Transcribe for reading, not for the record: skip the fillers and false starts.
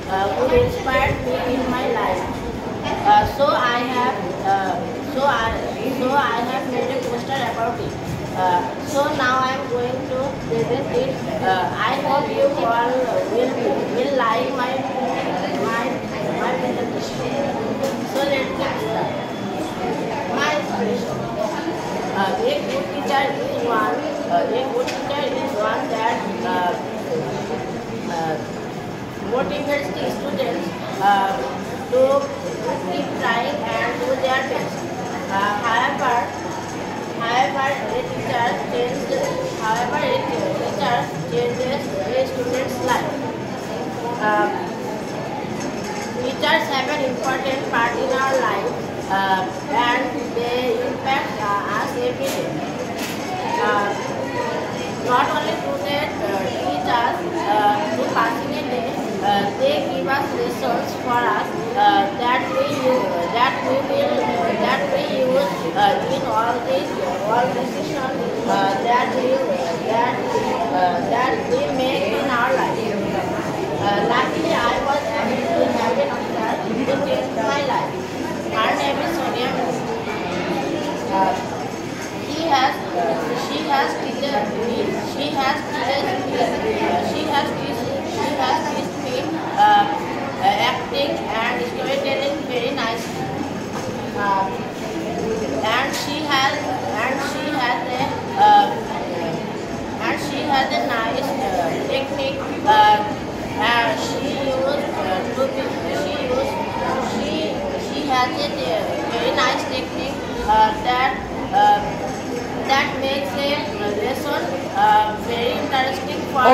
who inspired me in my life. So I have made a poster about it. So now I am going to present it. I hope you all will like my presentation. So let's get started. My inspiration. A good teacher is one that motivates the students to keep trying and do their best. However, a teacher changes a student's life. Teachers have an important part in our life, and they impact us every day. Not only do they teach us through passing a day, they give us lessons for us that we use in all decisions that we make in our life. Luckily, I was able to have a teacher who changed my life. Her name is Sonia. She has teach me acting and storytelling very nicely. And she has a nice technique. She has a very nice technique that makes a lesson very interesting for